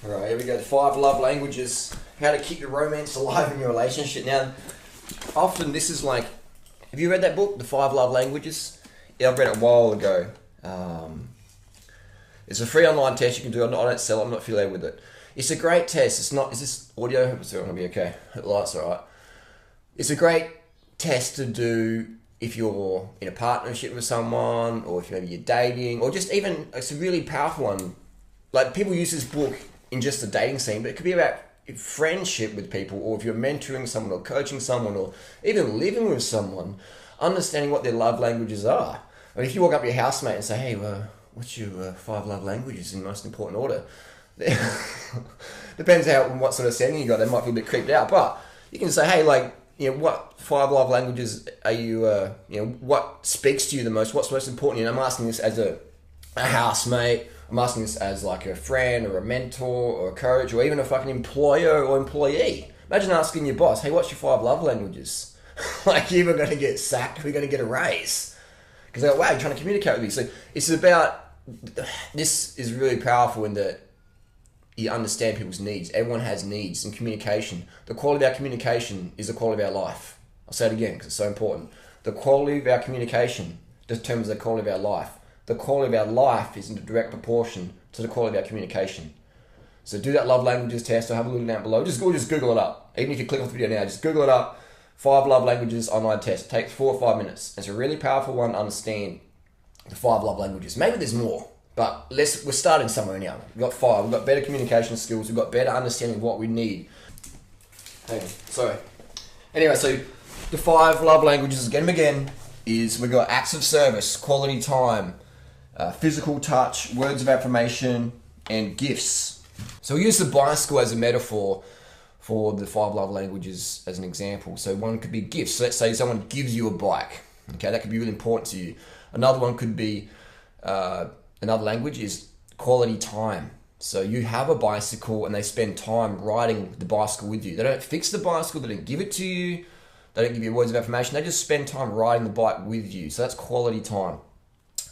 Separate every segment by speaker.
Speaker 1: Alright, here we go. The 5 love languages. How to keep your romance alive in your relationship. Now, often this is like, have you read that book, The 5 Love Languages? Yeah, I've read it a while ago. It's a free online test you can do. I don't sell it. I'm not affiliated with it. It's a great test. It's not. Is this audio? It's going to be okay. The light's alright. It's a great test to do if you're in a partnership with someone, or if maybe you're dating, or just even, it's a really powerful one. Like, people use this book in just the dating scene, but it could be about friendship with people, or if you're mentoring someone or coaching someone, or even living with someone, understanding what their love languages are. I mean, if you walk up to your housemate and say, hey, what's your 5 love languages in most important order? Depends what sort of setting you got. They might feel a bit creeped out, but you can say, hey, like, you know, what 5 love languages are you, what speaks to you the most? What's most important? You know, I'm asking this as a housemate. I'm asking this as like a friend or a mentor or a coach or even a fucking employer or employee. Imagine asking your boss, hey, what's your 5 love languages? Like, you're either going to get sacked or you're going to get a raise. Because they're like, wow, you're trying to communicate with me. So it's about, this is really powerful in that you understand people's needs. Everyone has needs, and communication. The quality of our communication is the quality of our life. I'll say it again because it's so important. The quality of our communication determines the quality of our life. The quality of our life is in direct proportion to the quality of our communication. So do that love languages test, or have a look down below. Just Google it up. Even if you click off the video now, just Google it up. 5 love languages online test. It takes 4 or 5 minutes. It's a really powerful one to understand the 5 love languages. Maybe there's more, but we're starting somewhere now. We've got 5. We've got better communication skills. We've got better understanding of what we need. Hang on, sorry. Anyway, so the 5 love languages again is, we've got acts of service, quality time, physical touch, words of affirmation, and gifts. So we use the bicycle as a metaphor for the 5 love languages as an example. So one could be gifts. So let's say someone gives you a bike. Okay, that could be really important to you. Another one could be, another language is quality time. So you have a bicycle and they spend time riding the bicycle with you. They don't fix the bicycle, they don't give it to you, they don't give you words of affirmation, they just spend time riding the bike with you. So that's quality time.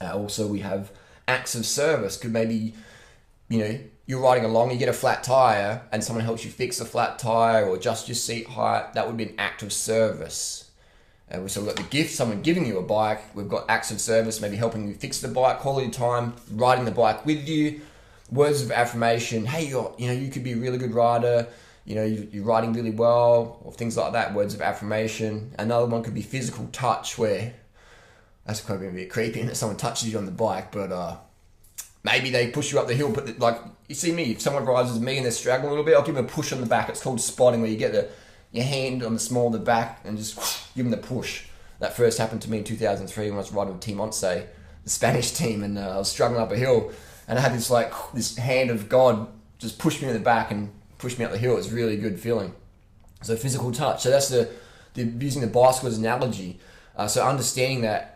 Speaker 1: Also, we have acts of service. Could maybe, you know, you're riding along, you get a flat tire, and someone helps you fix the flat tire or adjust your seat height. That would be an act of service. So we've got the gift, someone giving you a bike. We've got acts of service, maybe helping you fix the bike, quality time, riding the bike with you. Words of affirmation. Hey, you could be a really good rider. You know, you're riding really well, or things like that. Words of affirmation. Another one could be physical touch, where that's probably a bit creepy, and that someone touches you on the bike, but maybe they push you up the hill. But like, you see me, if someone rides with me and they're straggling a little bit, I'll give them a push on the back. It's called spotting, where you get your hand on the small of the back and just give them the push. That first happened to me in 2003 when I was riding with Team Once, the Spanish team, and I was struggling up a hill, and I had this hand of God just push me in the back and push me up the hill. It was a really good feeling. So physical touch. So that's the using the bicycle as an analogy. So understanding that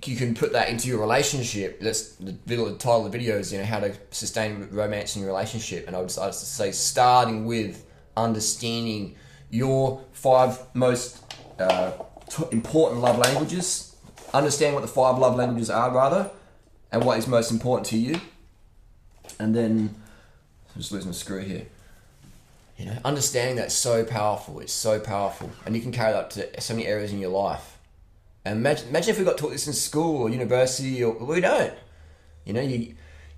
Speaker 1: you can put that into your relationship. That's the title of the video is, how to sustain romance in your relationship. And I would say starting with understanding your 5 most important love languages. Understand what the 5 love languages are, rather, and what is most important to you. And then, I'm just losing a screw here. Understanding that's so powerful. It's so powerful. And you can carry that to so many areas in your life. And imagine if we got taught this in school or university, or we don't. You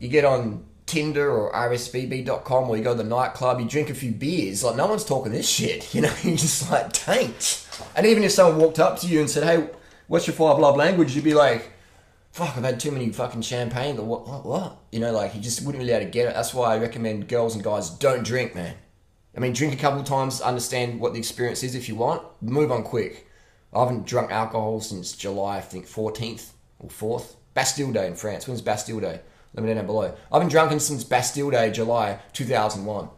Speaker 1: get on Tinder or rsvb.com, or you go to the nightclub, you drink a few beers, like no one's talking this shit, you're just like tanked. And even if someone walked up to you and said, hey, what's your 5 love language? You'd be like, fuck, I've had too many fucking champagne, or what? You just wouldn't really be able to get it. That's why I recommend girls and guys don't drink, man. I mean, drink a couple of times, understand what the experience is if you want, move on quick. I haven't drunk alcohol since July, I think 14th or 4th. Bastille Day in France. When's Bastille Day? Let me know down below. I've been drunken since Bastille Day, July 2001.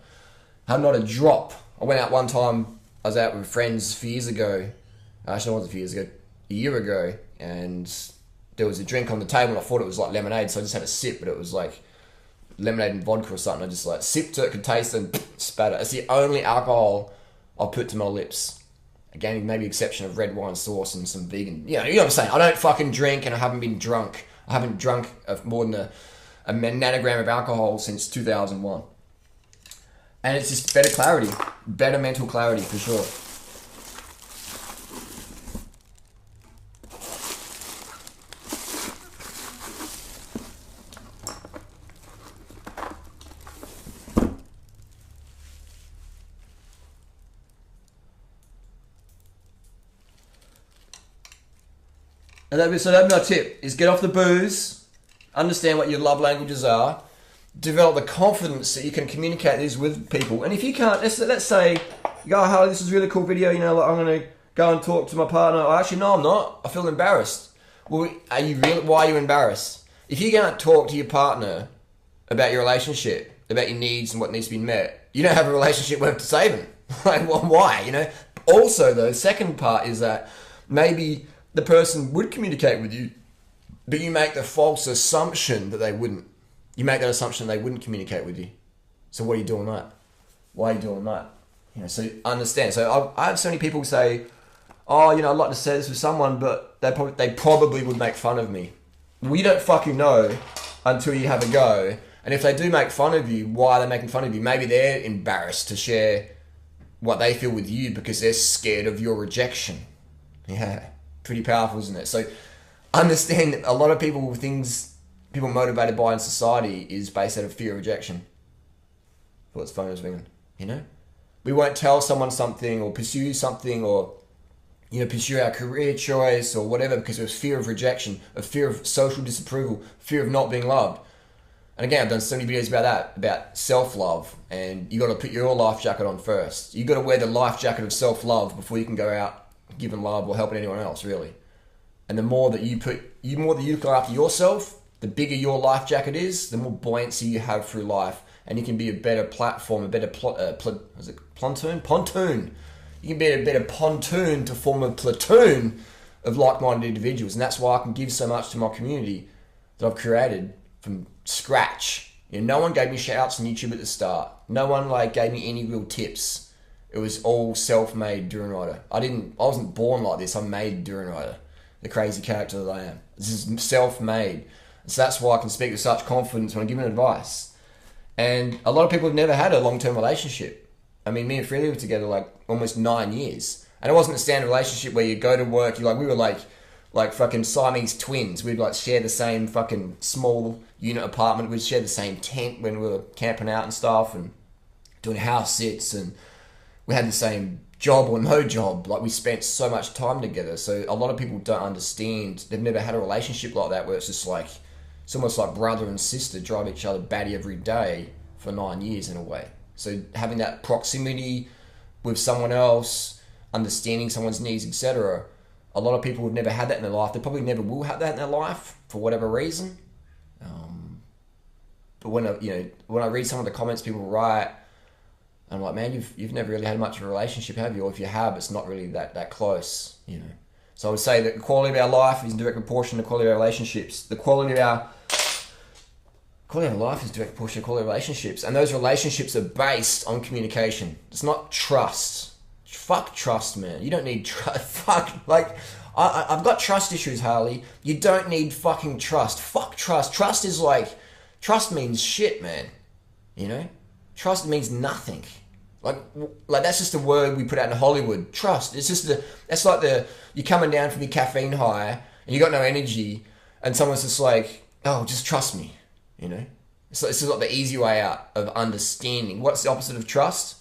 Speaker 1: I have not a drop. I went out one time, I was out with friends a few years ago. Actually, it wasn't a few years ago, a year ago. And there was a drink on the table, and I thought it was like lemonade, so I just had a sip, but it was like lemonade and vodka or something. I just sipped it, could taste it, and spat it. It's the only alcohol I'll put to my lips. Again, maybe exception of red wine sauce and some vegan. You know what I'm saying? I don't fucking drink, and I haven't been drunk. I haven't drunk more than a nanogram of alcohol since 2001. And it's just better clarity, better mental clarity for sure. So that'd be my tip, is get off the booze, understand what your love languages are, develop the confidence that you can communicate these with people. And if you can't, let's say, you go, oh, this is a really cool video, like, I'm going to go and talk to my partner. Oh, actually, no, I'm not. I feel embarrassed. Well, are you really? Why are you embarrassed? If you can't talk to your partner about your relationship, about your needs and what needs to be met, you don't have a relationship worth saving. Like, well, why? Also, though, second part is that maybe the person would communicate with you, but you make the false assumption that they wouldn't. You make that assumption they wouldn't communicate with you. So what are you doing that? Why are you doing that? So understand. So I have so many people say, oh, I'd like to say this with someone, but they probably would make fun of me. Well, you don't fucking know until you have a go. And if they do make fun of you, why are they making fun of you? Maybe they're embarrassed to share what they feel with you because they're scared of your rejection. Yeah. Pretty powerful, isn't it? So understand that a lot of people motivated by in society is based out of fear of rejection. What's phone is ringing, We won't tell someone something or pursue something or, pursue our career choice or whatever because of fear of rejection, of fear of social disapproval, fear of not being loved. And again, I've done so many videos about that, about self-love, and you got to put your life jacket on first. You got to wear the life jacket of self-love before you can go out giving love or helping anyone else, really. And the more that you look after yourself, the bigger your life jacket is, the more buoyancy you have through life, and you can be a better platform, a better pontoon. You can be a better pontoon to form a platoon of like-minded individuals, and that's why I can give so much to my community that I've created from scratch. No one gave me shout-outs on YouTube at the start. No one gave me any real tips. It was all self-made Duran Rider. I wasn't born like this. I'm made Duran Rider, the crazy character that I am. This is self-made. So that's why I can speak with such confidence when I'm giving advice. And a lot of people have never had a long-term relationship. I mean, me and Freely were together almost 9 years. And it wasn't a standard relationship where you go to work, we were like fucking Siamese twins. We'd share the same fucking small unit apartment. We'd share the same tent when we were camping out and stuff and doing house sits, and we had the same job or no job. We spent so much time together. So a lot of people don't understand. They've never had a relationship like that where it's just it's almost like brother and sister drive each other batty every day for 9 years in a way. So having that proximity with someone else, understanding someone's needs, etc. A lot of people have never had that in their life. They probably never will have that in their life for whatever reason. But when I read some of the comments people write, I'm like, man, you've never really had much of a relationship, have you? Or if you have, it's not really that close, So I would say that the quality of our life is in direct proportion to the quality of our relationships. The quality of our life is direct proportion to the quality of relationships. And those relationships are based on communication. It's not trust. Fuck trust, man. You don't need trust. I've got trust issues, Harley. You don't need fucking trust. Fuck trust. Trust means shit, man. Trust means nothing. That's just a word we put out in Hollywood. Trust. It's just you're coming down from your caffeine high and you got no energy, and someone's just oh, just trust me. It's just the easy way out of understanding. What's the opposite of trust?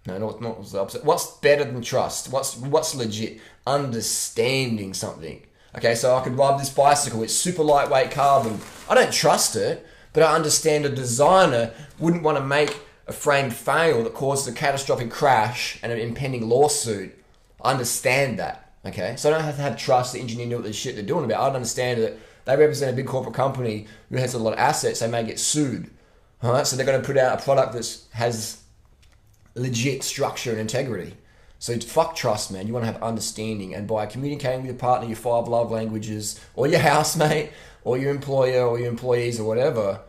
Speaker 1: No, not what's the opposite. What's better than trust? What's legit? Understanding something. Okay, so I could ride this bicycle. It's super lightweight carbon. I don't trust it, but I understand a designer wouldn't want to make a frame fail that causes a catastrophic crash and an impending lawsuit. I understand that, okay? So I don't have to have trust the engineer know what the shit they're doing about. I'd understand that they represent a big corporate company who has a lot of assets. They may get sued, all right? So they're going to put out a product that has legit structure and integrity. So fuck trust, man. You want to have understanding. And by communicating with your partner, your 5 love languages, or your housemate, or your employer, or your employees, or whatever,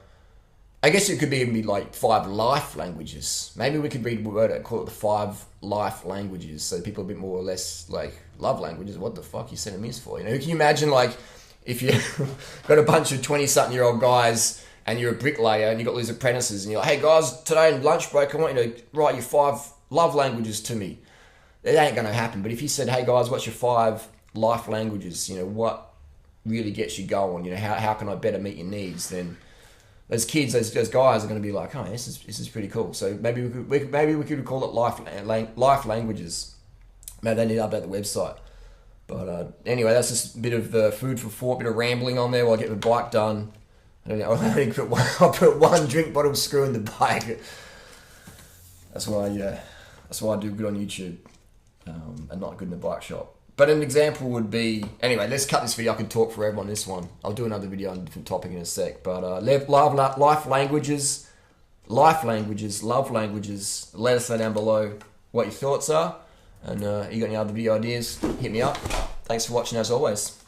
Speaker 1: I guess it could be 5 life languages. Maybe we could reword it, call it the 5 life languages, so people are a bit more or less love languages. What the fuck you sending me for? Can you imagine if you got a bunch of 20-something-year-old guys and you're a bricklayer and you've got these apprentices and you're like, hey guys, today in lunch break, I want you to write your 5 love languages to me. It ain't going to happen. But if you said, hey guys, what's your 5 life languages? You know, what really gets you going? You know, how can I better meet your needs? Then those kids, those guys are going to be like, oh, this is pretty cool. So maybe we could call it life languages. Maybe they need to update the website. But anyway, that's just a bit of food for thought, a bit of rambling on there while I get the bike done. I don't know, I'll put 1 drink bottle screw in the bike. That's why I do good on YouTube and not good in the bike shop. But an example would be, anyway, let's cut this video. I can talk forever on this one. I'll do another video on a different topic in a sec. But life languages, love languages. Let us know down below what your thoughts are. And you got any other video ideas, hit me up. Thanks for watching as always.